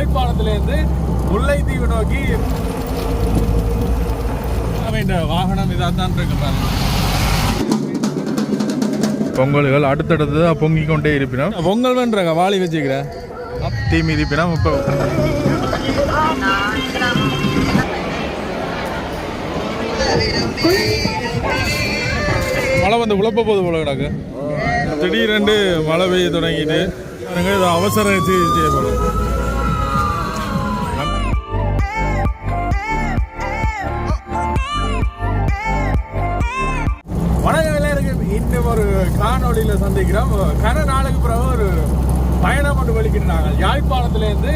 யாழ்ப்பாணத்திலேருந்து முல்லைத்தீவு நோக்கி வாகனம் இதாக தான் இருக்கு பாருங்க. பொங்கல்கள் அடுத்தடுத்து பொங்கிக் கொண்டே இருப்பினோம். பொங்கல் பண்றாங்க வாளி வச்சுக்கிறேன் தீ மிதிப்பினோம். இப்போ மழை வந்து உழப்ப போது போல கிடக்கு. திடீரென்று மழை பெய்ய தொடங்கிட்டு அவசர சிகிச்சை போல. இன்னும் ஒரு காணொலியில சந்திக்கிறோம். கன நாளுக்கு பிறகு ஒரு பயணம் ஒன்று வலிக்கிட்டாங்க. யாழ்ப்பாணத்திலேருந்து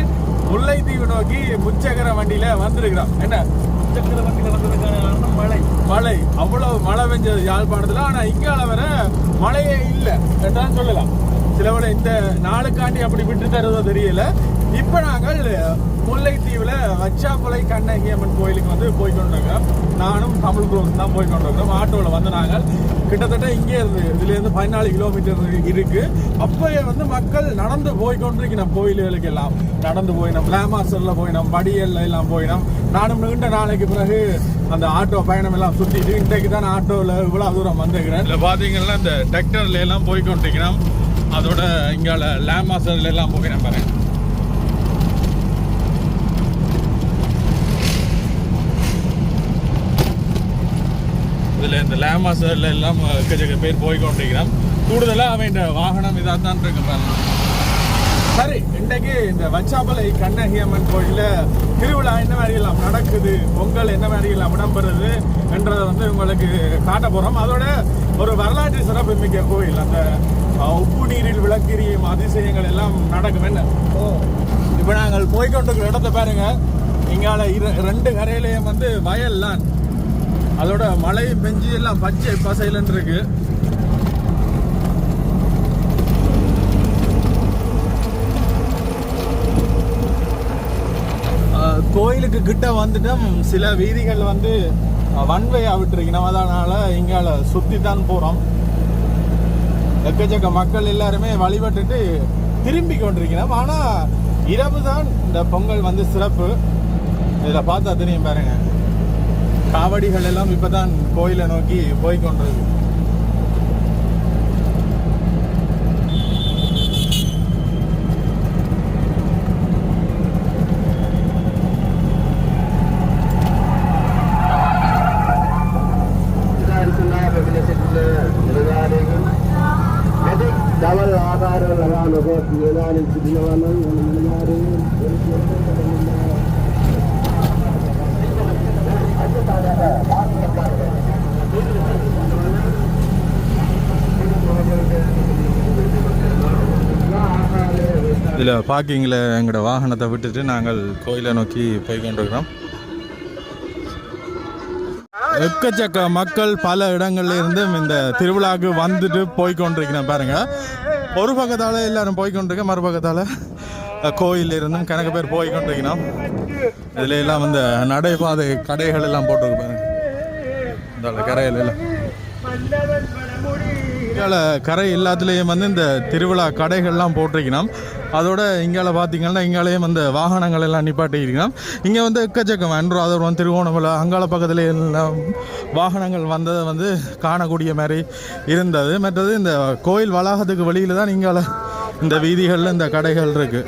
முல்லைத்தீவு நோக்கி முச்சக்கர வண்டியில வந்திருக்கிறோம். என்ன முச்சக்கர வண்டி நடந்ததுக்கான மழை மழை அவ்வளவு மழை பெஞ்சது யாழ்ப்பாணத்துல. ஆனா இங்கால வர மழையே இல்லை என்றான்னு சொல்லலாம். சிலவள இந்த நாளுக்காண்டி அப்படி விட்டு தருவதோ தெரியல. இப்ப நாங்கள் முல்லைத்தீவுல வச்சாப்பளை கண்ணகி அம்மன் கோயிலுக்கு வந்து போய்கொண்டிருக்கிறோம். நானும் தமிழ் குரூப் தான் போய்கொண்டிருக்கிறோம். ஆட்டோவில் வந்து நாங்கள் கிட்டத்தட்ட இங்கே இருந்து இதுலேருந்து 14 கிலோமீட்டர் இருக்கு. அப்பயே வந்து மக்கள் நடந்து போய்கொண்டிருக்கணும். கோயில்களுக்கு எல்லாம் நடந்து போயினோம். பிளாமாஸ்டர்ல போயினோம், படியல்ல எல்லாம் போயினோம். நானும் நீண்ட நாளைக்கு பிறகு அந்த ஆட்டோ பயணம் எல்லாம் சுற்றிட்டு இன்றைக்கு தான் ஆட்டோவில் இவ்வளவு தூரம் வந்துருக்கிறேன். இல்லை பார்த்தீங்கன்னா இந்த டிராக்டர்ல எல்லாம் போய்கொண்டிருக்கிறோம். அதோட இங்கால லேமாஸ்டர்ல எல்லாம் போயினோம் பாருங்க. இதில் இந்த லேமாஸ்டர்ல எல்லாம் பேர் போய்கொண்டிருக்கிறோம். கூடுதலாக அவன் வாகனம் இதாக தான் இருக்கு. சரி, இன்றைக்கு இந்த வச்சாப்பளை கண்ணகி அம்மன் கோயில திருவிழா என்ன மாதிரி எல்லாம் நடக்குது, பொங்கல் என்ன மாதிரி எல்லாம் இடம்பெறுது என்றதை வந்து உங்களுக்கு காட்ட போறோம். அதோட ஒரு வரலாற்று சிறப்பு மிக்க கோயில். அந்த உப்பு நீரில் விளக்கெரியும் அதிசயங்கள் எல்லாம் நடக்கும். என்ன இப்ப நாங்கள் போய்கொண்டிருக்கிற இடத்தை பாருங்க. இங்கால 2 கரையிலையும் வந்து வயல்லாம், அதோட மழை பெஞ்சு எல்லாம் பச்சை பசைலன்னு இருக்கு. கோயிலுக்கு கிட்ட வந்துட்டோம். சில வீதிகள் வந்து வன்வையா விட்டுருக்கணும். அதனால இங்கால சுத்தி தான் போறோம். எக்கச்சக்க மக்கள் எல்லாருமே வழிபட்டுட்டு திரும்பி கொண்டிருக்கணும். ஆனா இரவு தான் இந்த பொங்கல் வந்து சிறப்பு. இதுல பார்த்தா தெரியும் பாருங்க. காவடிகள் எல்லாம் இப்பதான் கோயிலை நோக்கி போய்கொண்டிருக்கு. இதில் பார்க்கிங்கில் எங்களோட வாகனத்தை விட்டுட்டு நாங்கள் கோயிலை நோக்கி போய்கொண்டிருக்கிறோம். எக்கச்சக்க மக்கள் பல இடங்கள்ல இருந்து இந்த திருவிழாவுக்கு வந்துட்டு போய்கொண்டிருக்கிறேன் பாருங்க. ஒரு பக்கத்தால் எல்லாரும் போய்கொண்டிருக்க, மறுபக்கத்தால் கோயில் இருந்தும் கணக்கு பேர் போய்கொண்டிருக்கணும். இதில் எல்லாம் வந்து நடைபாதை கடைகள் எல்லாம் போட்டிருக்கு பாருங்க. இந்த கரையில் எல்லாம் கரை எல்லாத்துலேயும் வந்து இந்த திருவிழா கடைகள்லாம் போட்டிருக்கணும். அதோட இங்கால பார்த்தீங்கன்னா இங்காலேயும் வந்து வாகனங்கள் எல்லாம் நிப்பாட்டிருக்கணும். இங்கே வந்து எக்கச்சக்கம் அன்றாதபுரம், திருவோணமலை அங்கால பக்கத்துல எல்லாம் வாகனங்கள் வந்ததை வந்து காணக்கூடிய மாதிரி இருந்தது. மற்றது இந்த கோயில் வளாகத்துக்கு வெளியில் தான் இங்கால இந்த வீதிகளில் இந்த கடைகள் இருக்கு.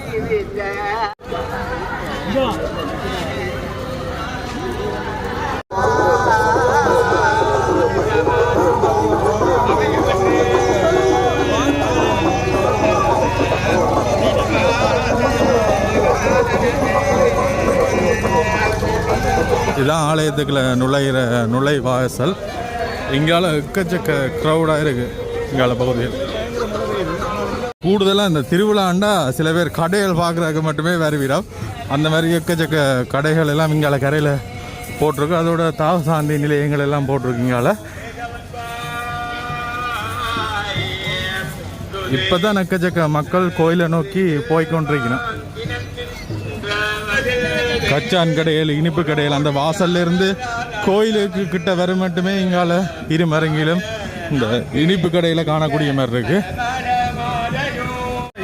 இதுதான் ஆலயத்துக்குள்ள நுழைவாசல். இங்கால எக்கச்சக்க க்ரௌடாக இருக்குது. இங்கால பகுதியில் கூடுதலாக இந்த திருவிழாண்டா சில பேர் கடைகள் பார்க்குறதுக்கு மட்டுமே வருவிடும். அந்த மாதிரி எக்கச்சக்க கடைகள் எல்லாம் இங்கால கரையில் போட்டிருக்கு. அதோட தாவசாந்தி நிலையங்கள் எல்லாம் போட்டிருக்கு. இங்கால இப்போ தான் எக்கச்சக்க மக்கள் கோயிலை நோக்கி போய்கொண்டிருக்கணும். கச்சான் கடைகள், இனிப்பு கடைகள், அந்த வாசல்ல இருந்து கோயிலுக்கு கிட்ட வர மட்டுமே இங்கால இருமரங்கிலும் இந்த இனிப்பு கடையில காணக்கூடிய மாதிரி இருக்கு.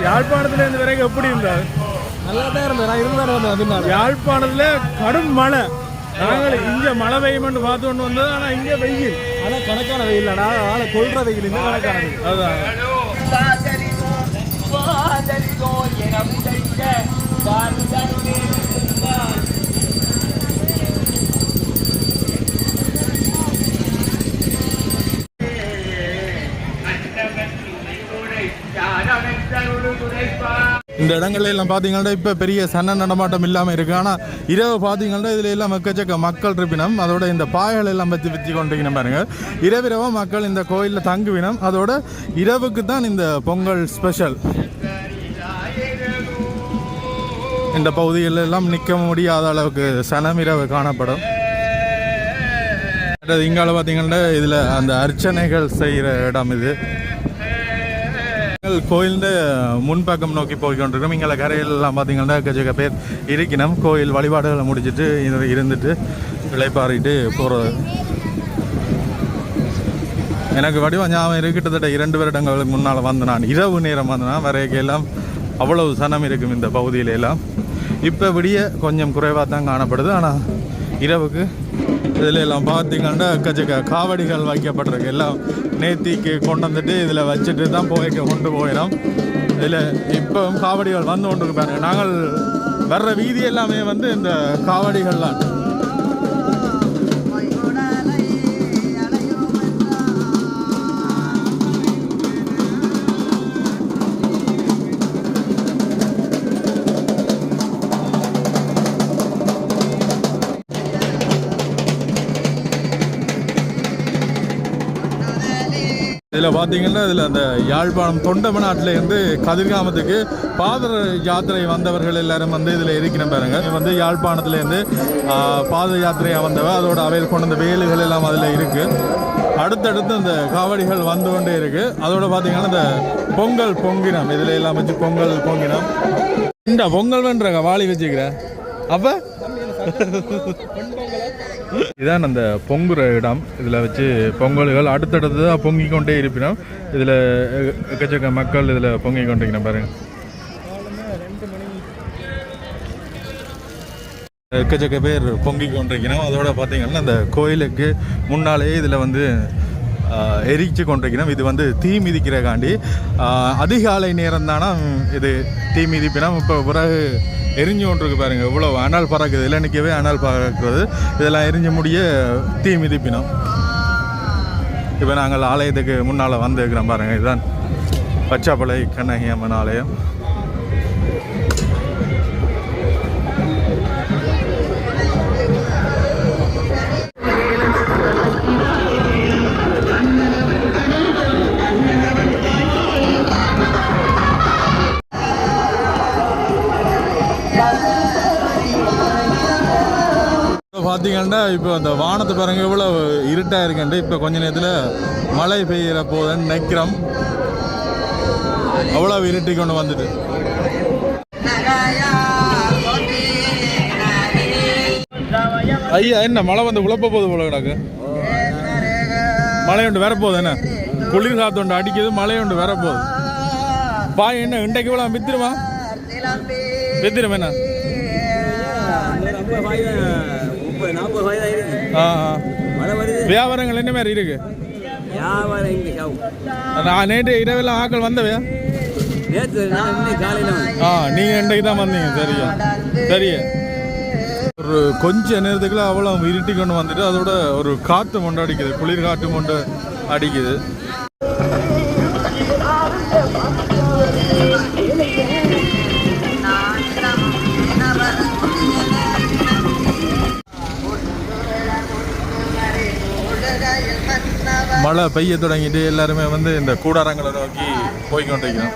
யாழ்ப்பாணத்துல இருந்து வரைக்கும் எப்படி இருந்தாரு? நல்லா தான் இருந்தேன். நான் இருந்தாலும் வந்தேன் பின்னால. யாழ்ப்பாணத்துல கடும் மழை. நாங்கள் இங்க மழை பெய்யுமென்று பார்த்து கொண்டு வந்தது. ஆனா இங்க வெயில். ஆனா கணக்கான வெயில். ஆளை கொள்ற வெயில் இந்த கணக்கான வெயில். அதான் இந்த இடங்கள்ல எல்லாம் பார்த்தீங்கன்னா இப்போ பெரிய சன்ன நடமாட்டம் இல்லாமல் இருக்கு. ஆனால் இரவு பார்த்தீங்கன்னா இதில் எல்லாம் எக்கச்சக்க மக்கள் இருப்பினம். அதோட இந்த பாய்கள் எல்லாம் வச்சு கொண்டிருக்கணும் பாருங்க. இரவிரவா மக்கள் இந்த கோயிலில் தங்குவினம். அதோட இரவுக்கு தான் இந்த பொங்கல் ஸ்பெஷல். இந்த பகுதிகளில் எல்லாம் நிற்க முடியாத அளவுக்கு சனம் இரவு காணப்படும். இங்கால பார்த்தீங்கன்னா இதில் அந்த அர்ச்சனைகள் செய்கிற இடம் இது. கோயில் முன்பக்கம் நோக்கி போய்கொண்டிருக்கோம். இங்கே கரையிலெல்லாம் பார்த்தீங்கன்னா கஜக பேர் இருக்கணும். கோயில் வழிபாடுகளை முடிச்சுட்டு இருந்துட்டு இளைப்பாறிட்டு போகிறது. எனக்கு வடிவம் ஞாபகம் கிட்டத்தட்ட 2 வருடங்களுக்கு முன்னால் வந்து நான் இரவு நேரம் வந்தேன்னா வரையெல்லாம் அவ்வளவு சனம் இருக்கும் இந்த பகுதியில எல்லாம். இப்போ விடிய கொஞ்சம் குறைவாக தான் காணப்படுது. ஆனால் இரவுக்கு இதில் எல்லாம் பார்த்தீங்கன்னா கஜக காவடிகள் வைக்கப்பட்டிருக்கு. எல்லாம் நேத்திக்கு கொண்டு வந்துட்டு இதில் வச்சுட்டு தான் கொண்டு போயிடும். இதில் இப்போவும் காவடிகள் வந்து கொண்டு இருப்பாங்க. நாங்கள் வர்ற வீதி எல்லாமே வந்து இந்த காவடிகள்லாம். இதில் பார்த்தீங்கன்னா இதில் அந்த யாழ்ப்பாணம் தொண்டமநாட்டிலேருந்து கதிர்காமத்துக்கு பாத யாத்திரை வந்தவர்கள் எல்லாரும் வந்து இதில் இருக்கிற பாருங்க. வந்து யாழ்ப்பாணத்துலேருந்து பாத யாத்திரையாக வந்தவ. அதோட அவையில் கொண்டு வந்த வேலுகள் எல்லாம் அதில் இருக்குது. அடுத்தடுத்து இந்த காவடிகள் வந்து கொண்டே இருக்குது. அதோட பார்த்தீங்கன்னா இந்த பொங்கல் பொங்கினம் இதில் எல்லாம் வச்சு பொங்கல் பொங்கினம். இந்த பொங்கல் பண்ணுறாங்க வாளி வச்சுக்கிறேன். அப்போ இதான் அந்த பொங்குற இடம். இதில் வச்சு பொங்கல்கள் அடுத்தடுத்து தான் பொங்கி கொண்டே இருப்பினோம். இதில் எக்கச்சக்க மக்கள் இதில் பொங்கி கொண்டிருக்கணும் பாருங்க. எக்கச்சக்க பேர் பொங்கி கொண்டிருக்கணும். அதோட பார்த்தீங்கன்னா இந்த கோயிலுக்கு முன்னாலேயே இதில் வந்து எரிச்சு கொண்டிருக்கணும். இது வந்து தீ மிதிக்கிறக்காண்டி அதிகாலை நேரம் தானே இது தீ மிதிப்பினோம். இப்போ பிறகு எரிஞ்சு கொண்டிருக்கு பாருங்க. இவ்வளோ அனல் பறக்குது. இல்லை நிற்கவே அனல் பறக்குறது. இதெல்லாம் எரிஞ்சு முடிய தீ மிதிப்பினோம். இப்போ நாங்கள் ஆலயத்துக்கு முன்னால் வந்துருக்கிறோம் பாருங்கள். இதுதான் பச்சாப்பளை கண்ணகி அம்மன் ஆலயம். பார்த்தீங்கன்னா இப்போ அந்த வானத்தை பாருங்க இவ்வளோ இருட்டாக இருக்குன்ட்டு. இப்போ கொஞ்ச நேரத்தில் மழை பெய்கிற போதுன்னு நினைக்கிறோம். அவ்வளோ இருட்டி கொண்டு வந்துட்டு ஐயா என்ன மழை வந்து உழப்ப போகுது போல கிடக்கு. மழை ஒன்று வரப்போகுது. என்ன குளிர் காற்று ஒன்று அடிக்குது. மழை ஒன்று வரப்போகுது. பாய் என்ன இன்றைக்கு இவ்வளோ வித்துருமா? வித்துரும் என்ன வியாபாரங்கள் என்ன மாதிரி இருக்கு? நான் நேற்று இரவெல்லாம் ஆக்கள் வந்தவையா? நீங்க இன்றைக்கு தான் வந்தீங்க. சரியா சரியா. ஒரு கொஞ்ச நேரத்துக்குள்ள அவ்வளோ இருட்டி கொண்டு வந்துட்டு அதோட ஒரு காற்று கொண்டு அடிக்குது. குளிர் காற்று கொண்டு அடிக்குது. மழை பெய்ய தொடங்கிட்டு எல்லாருமே வந்து இந்த கூடாரங்களை நோக்கி போய்கொண்டிருக்கிறோம்.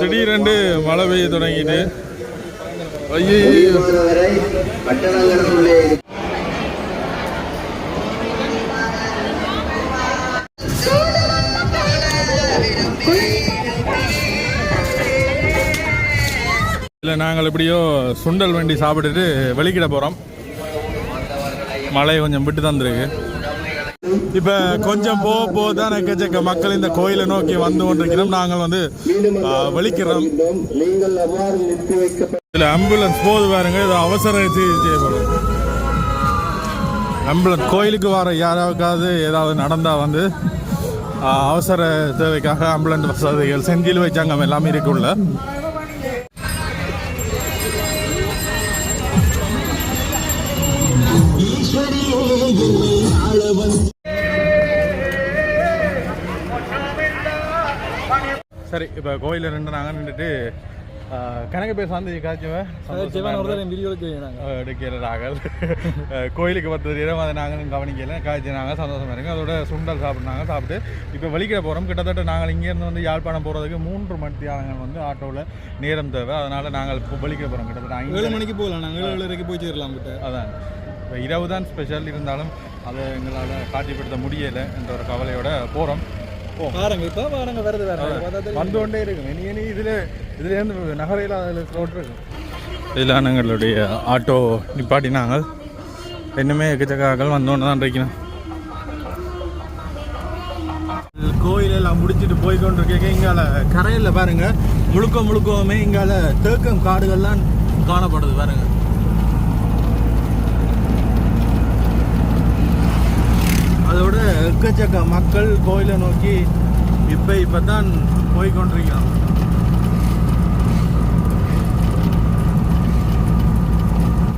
திடீரென்று மழை பெய்ய தொடங்கிட்டு இல்லை நாங்கள் எப்படியோ சுண்டல் வண்டி சாப்பிட்டுட்டு வெளிக்கிட போகிறோம். மழை கொஞ்சம் விட்டு தந்துருக்கு. இப்போ கொஞ்சம் போக தான் எக்கச்சக்க மக்கள் இந்த கோயிலை நோக்கி வந்து கொண்டிருக்கிறோம். நாங்கள் வந்து வெளிக்கிறோம். இதில் ஆம்புலன்ஸ் போது பாருங்க, இது அவசர சிகிச்சை போடும். ஆம்புலன்ஸ் கோயிலுக்கு வர யாராவுக்காவது ஏதாவது நடந்தால் வந்து அவசர தேவைக்காக ஆம்புலன்ஸ் வசதிகள் செஞ்சில் வச்சாங்க எல்லாமே இருக்குள்ள. சரி, இப்போ கோயிலில் நாங்கள் நின்றுட்டு கணக்கு பேர் சாந்தி காய்ச்சுவேன் எடுக்கிறார்கள். கோயிலுக்கு பத்து இடம் அதை நாங்கள் கவனிக்கல, காய்ச்சி நாங்கள் சந்தோஷமாக இருக்கோம். அதோட சுண்டல் சாப்பிட்னாங்க. சாப்பிட்டு இப்போ வெளிக்கிட போகிறோம். கிட்டத்தட்ட நாங்கள் இங்கேருந்து வந்து யாழ்ப்பாணம் போகிறதுக்கு 3 மணித்தியாலங்கள் வந்து ஆட்டோவில் நேரம் தேவை. அதனால் நாங்கள் இப்போ வெளிக்கிட போகிறோம். கிட்டத்தட்ட 7 மணிக்கு போகலாம். நாங்கள் 7 வரைக்கும் போய் சேரலாம். அதான் இப்போ இரவு தான் ஸ்பெஷல். இருந்தாலும் அதை எங்களால் காட்சிப்படுத்த முடியலை என்ற ஒரு கவலையோட போகிறோம். பாருங்க, இப்போ பாருங்க வருது வந்து கொண்டே இருக்கும். இனி இதுலேருந்து நகரையில் அதில் ரோட் இருக்கு. இதில் எங்களுடைய ஆட்டோ நிப்பாட்டினாங்க. இன்னுமே எக்கச்சக்காக்கள் வந்தோன்னு தான் இருக்கணும். கோயிலெல்லாம் முடிச்சுட்டு போய்கொண்டிருக்கேன். இங்கால கரையில் பாருங்க முழுக்கவுமே இங்கால தேக்கம் காடுகள்லாம் காணப்படுது பாருங்க. அதோட எக்கச்சக்க மக்கள் கோயிலை நோக்கி இப்போ தான் போய்கொண்டிருக்காங்க.